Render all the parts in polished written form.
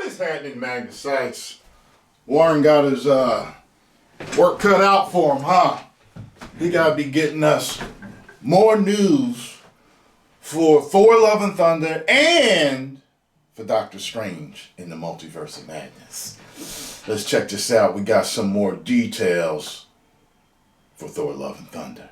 What is happening, Magnus sites? Warren got his work cut out for him, huh? He gotta be getting us more news for Thor: Love and Thunder and for Doctor Strange in the Multiverse of Madness. Let's check this out. We got some more details for Thor: Love and Thunder.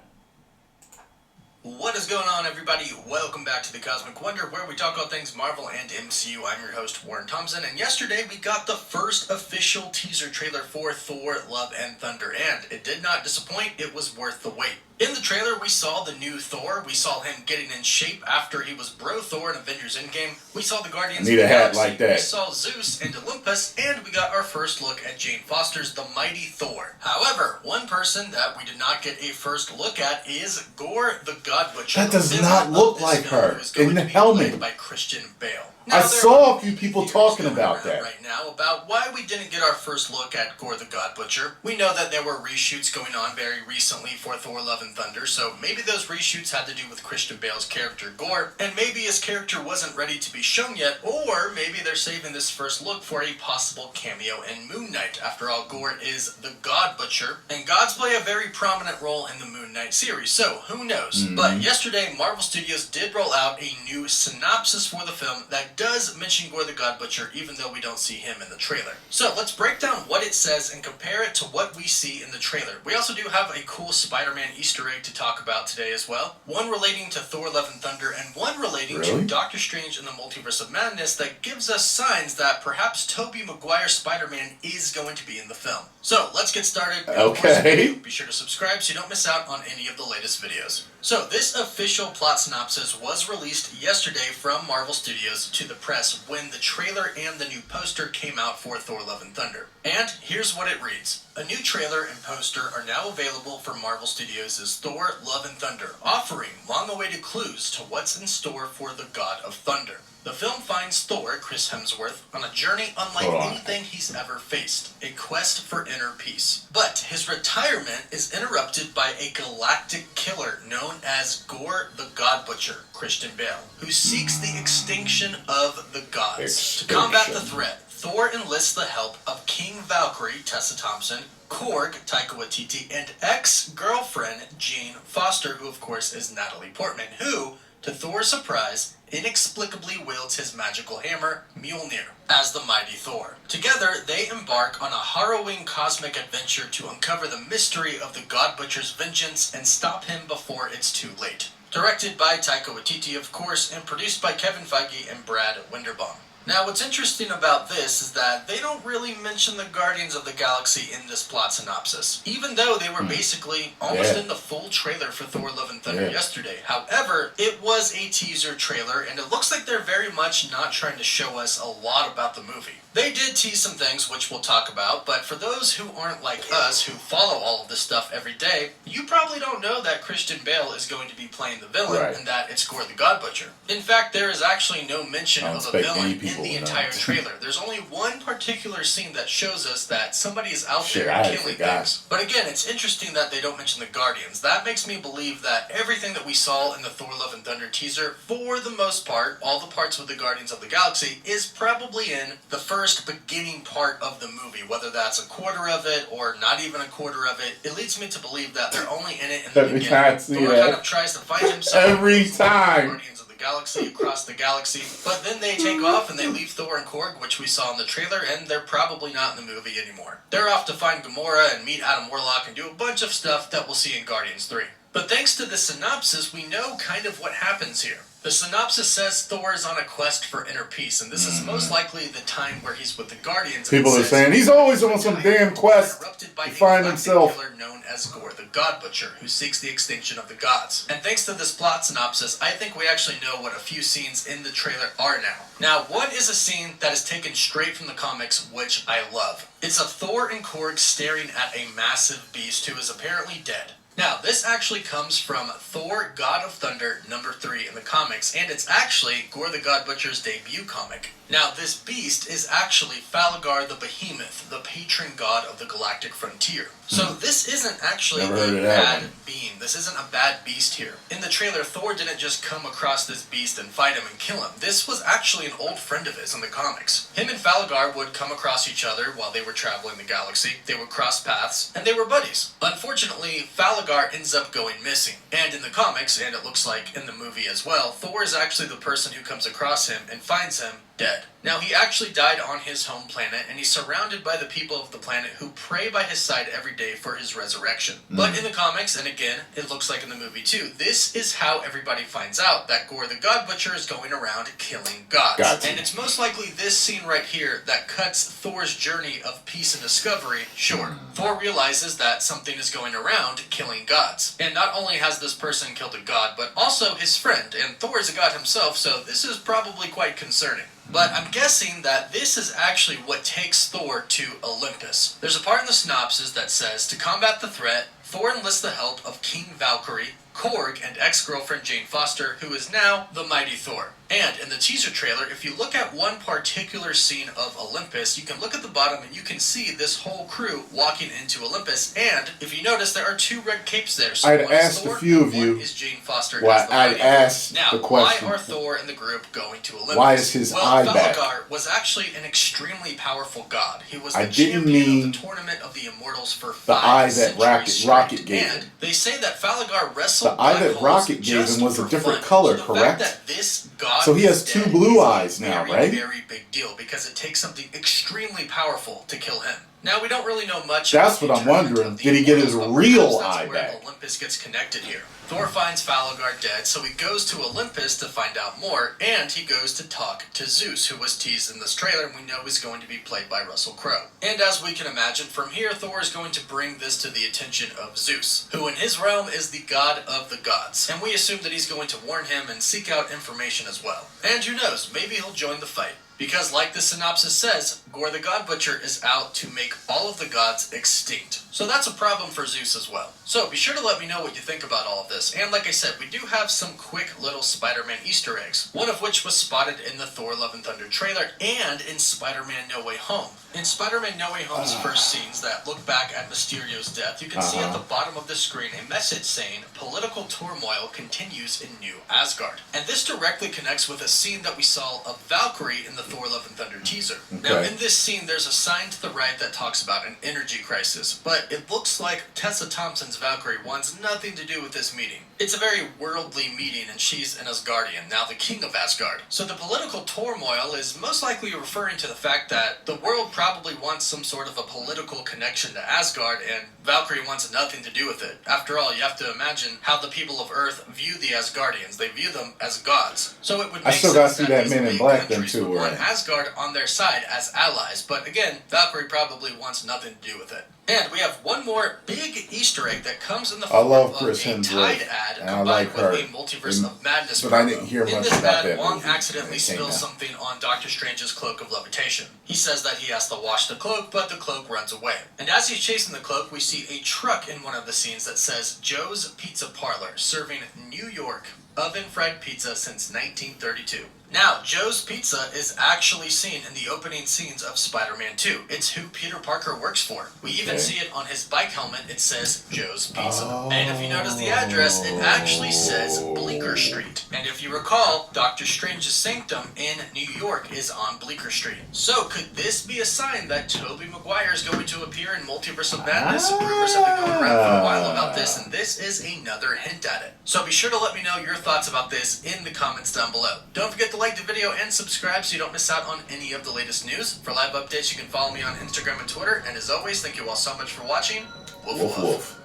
What is going on, everybody? Welcome back to the Cosmic Wonder, where we talk all things Marvel and MCU. I'm your host, Warren Thompson, and yesterday we got the first official teaser trailer for Thor: Love and Thunder, and it did not disappoint. It was worth the wait. In the trailer, we saw the new Thor. We saw him getting in shape after he was Bro Thor in Avengers Endgame. We saw the Guardians of the Galaxy. Like that. We saw Zeus and Olympus, and we got our first look at Jane Foster's The Mighty Thor. However, one person that we did not get a first look at is Gore the God Butcher. That does not look like her in the helmet. By Christian Bale. I saw a few people talking about that right now about why we didn't get our first look at Gore the God Butcher. We know that there were reshoots going on very recently for Thor: Love and Thunder, so maybe those reshoots had to do with Christian Bale's character Gore, and maybe his character wasn't ready to be shown yet, or maybe they're saving this first look for a possible cameo in Moon Knight. After all, Gore is the God Butcher, and gods play a very prominent role in the Moon Knight series, so who knows? But yesterday, Marvel Studios did roll out a new synopsis for the film that does mention Gore the God Butcher, even though we don't see him in the trailer. So let's break down what it says and compare it to what we see in the trailer. We also do have a cool Spider-Man Easter egg to talk about today as well. One relating to Thor: Love and Thunder, and one relating to Doctor Strange in the Multiverse of Madness that gives us signs that perhaps Tobey Maguire's Spider-Man is going to be in the film. So let's get started. Okay. Be sure to subscribe so you don't miss out on any of the latest videos. So this official plot synopsis was released yesterday from Marvel Studios to the press when the trailer and the new poster came out for Thor: Love and Thunder. And here's what it reads. A new trailer and poster are now available for Marvel Studios' Thor: Love and Thunder, offering long-awaited clues to what's in store for the God of Thunder. The film finds Thor, Chris Hemsworth, on a journey unlike anything he's ever faced, a quest for inner peace. But his retirement is interrupted by a galactic killer known as Gore the God Butcher, Christian Bale, who seeks the extinction of the gods. To combat the threat, Thor enlists the help of King Valkyrie, Tessa Thompson, Korg, Taika Waititi, and ex-girlfriend Jane Foster, who of course is Natalie Portman, who, to Thor's surprise, inexplicably wields his magical hammer, Mjolnir, as the Mighty Thor. Together, they embark on a harrowing cosmic adventure to uncover the mystery of the God Butcher's vengeance and stop him before it's too late. Directed by Taika Waititi, of course, and produced by Kevin Feige and Brad Winderbaum. Now, what's interesting about this is that they don't really mention the Guardians of the Galaxy in this plot synopsis, even though they were basically almost in the full trailer for Thor: Love and Thunder yesterday. However, it was a teaser trailer, and it looks like they're very much not trying to show us a lot about the movie. They did tease some things, which we'll talk about, but for those who aren't like us, who follow all of this stuff every day, you probably don't know that Christian Bale is going to be playing the villain, and that it's Gore the God Butcher. In fact, there is actually no mention of a villain in the entire trailer. There's only one particular scene that shows us that somebody is out there killing things. But again, it's interesting that they don't mention the Guardians. That makes me believe that everything that we saw in the Thor: Love and Thunder teaser, for the most part, all the parts with the Guardians of the Galaxy, is probably in the first beginning part of the movie. Whether that's a quarter of it or not even a quarter of it, it leads me to believe that they're only in it in the beginning. Thor kind of tries to find himself every time. Guardians of the Galaxy across the galaxy, but then they take off and they leave Thor and Korg, which we saw in the trailer, and they're probably not in the movie anymore. They're off to find Gamora and meet Adam Warlock and do a bunch of stuff that we'll see in Guardians 3. But thanks to the synopsis, we know kind of what happens here. The synopsis says Thor is on a quest for inner peace, and this is most likely the time where he's with the Guardians. People are saying he's always on some damn quest to find himself. Killer known as Gore the God Butcher, who seeks the extinction of the gods. And thanks to this plot synopsis, I think we actually know what a few scenes in the trailer are now. Now, what is a scene that is taken straight from the comics, which I love? It's of Thor and Korg staring at a massive beast who is apparently dead. Now, this actually comes from Thor, God of Thunder, #3 in the comics, and it's actually Gore the God Butcher's debut comic. Now, this beast is actually Falgar the Behemoth, the patron god of the galactic frontier. So this isn't actually a bad being. This isn't a bad beast here. In the trailer, Thor didn't just come across this beast and fight him and kill him. This was actually an old friend of his in the comics. Him and Falgar would come across each other while they were traveling the galaxy. They would cross paths, and they were buddies. Unfortunately, Falgar ends up going missing. And in the comics, and it looks like in the movie as well, Thor is actually the person who comes across him and finds him dead. Now, he actually died on his home planet, and he's surrounded by the people of the planet who pray by his side every day for his resurrection. But in the comics, and again, it looks like in the movie too, this is how everybody finds out that Gore the God Butcher is going around killing gods. Gotcha. And it's most likely this scene right here that cuts Thor's journey of peace and discovery short. Thor realizes that something is going around killing gods. And not only has this person killed a god, but also his friend, and Thor is a god himself, so this is probably quite concerning. But I'm guessing that this is actually what takes Thor to Olympus. There's a part in the synopsis that says, to combat the threat, Thor enlists the help of King Valkyrie, Korg, and ex-girlfriend Jane Foster, who is now the Mighty Thor. And in the teaser trailer, if you look at one particular scene of Olympus, you can look at the bottom and you can see this whole crew walking into Olympus. And if you notice, there are 2 red capes there. So I'd asked a few of you. One is Jane Foster. Well, I'd asked now, the question. why are Thor and the group going to Olympus? Why is his eye back? Falgar was actually an extremely powerful god. He was the champion of the Tournament of the Immortals for 5 the eye that Rocket gave and him. they say that Falgar wrestled the eye that Rocket gave him was a different color, correct? That this god so he has 2 blue eyes now, right? Very big deal because it takes something extremely powerful to kill him. Now, we don't really know much. That's what I'm wondering. Did he get his real eye back? Olympus gets connected here. Thor finds Falgar dead, so he goes to Olympus to find out more, and he goes to talk to Zeus, who was teased in this trailer, and we know is going to be played by Russell Crowe. And as we can imagine, from here, Thor is going to bring this to the attention of Zeus, who in his realm is the god of the gods. And we assume that he's going to warn him and seek out information as well. And who knows, maybe he'll join the fight. Because like the synopsis says, Gore the God Butcher is out to make all of the gods extinct. So that's a problem for Zeus as well. So be sure to let me know what you think about all of this. And like I said, we do have some quick little Spider-Man Easter eggs. One of which was spotted in the Thor Love and Thunder trailer and in Spider-Man No Way Home. In Spider-Man No Way Home's first scenes that look back at Mysterio's death, you can see at the bottom of the screen a message saying, political turmoil continues in New Asgard. And this directly connects with a scene that we saw of Valkyrie in the Thor Love and Thunder teaser. Okay. Now in this scene, there's a sign to the right that talks about an energy crisis, but it looks like Tessa Thompson's Valkyrie wants nothing to do with this meeting. It's a very worldly meeting, and she's an Asgardian, now the king of Asgard. So the political turmoil is most likely referring to the fact that the world probably wants some sort of a political connection to Asgard, and Valkyrie wants nothing to do with it. After all, you have to imagine how the people of Earth view the Asgardians. They view them as gods. So it would make sense that that Men in Black then too, would want Asgard on their side as allies. But again, Valkyrie probably wants nothing to do with it. And we have one more big Easter egg that comes in the form of a Tide ad combined with a Multiverse of Madness but I didn't hear much about that. In this ad, Wong accidentally spills something on Doctor Strange's cloak of levitation. He says that he has to wash the cloak, but the cloak runs away. And as he's chasing the cloak, we see a truck in one of the scenes that says Joe's Pizza Parlor, serving New York oven-fried pizza since 1932. Now, Joe's Pizza is actually seen in the opening scenes of Spider-Man 2. It's who Peter Parker works for. We even see it on his bike helmet. It says Joe's Pizza. And if you notice the address, it actually says Bleecker Street. And if you recall, Doctor Strange's sanctum in New York is on Bleecker Street. So could this be a sign that Tobey Maguire is going to appear in Multiverse of Madness? Rumors have been going around for a while about this, and this is another hint at it. So be sure to let me know your thoughts about this in the comments down below. Don't forget to like the video and subscribe so you don't miss out on any of the latest news. For live updates, you can follow me on Instagram and Twitter. And as always, thank you all so much for watching. Woof woof. Woof.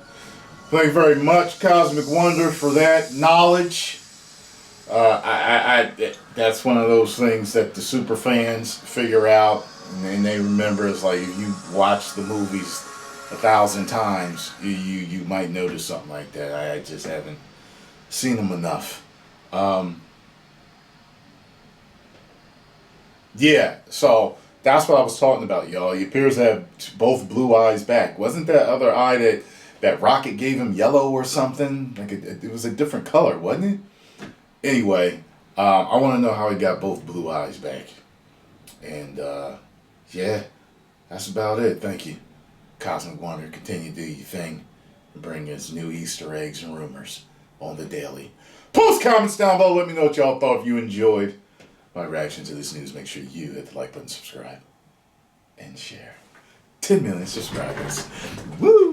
Thank you very much, Cosmic Wonder, for that knowledge. That's one of those things that the super fans figure out, and they remember. It's like if you watch the movies 1,000 times, you might notice something like that. I just haven't seen them enough. Yeah, so that's what I was talking about, y'all. He appears to have both blue eyes back. Wasn't that other eye that Rocket gave him yellow or something. Like it was a different color, wasn't it? Anyway, I want to know how he got both blue eyes back. And yeah, that's about it. Thank you. Cosmic Wonder, continue to do your thing and bring us new Easter eggs and rumors on the daily. Post comments down below. Let me know what y'all thought. If you enjoyed my reaction to this news, make sure you hit the like button, subscribe, and share. 10 million subscribers. Woo!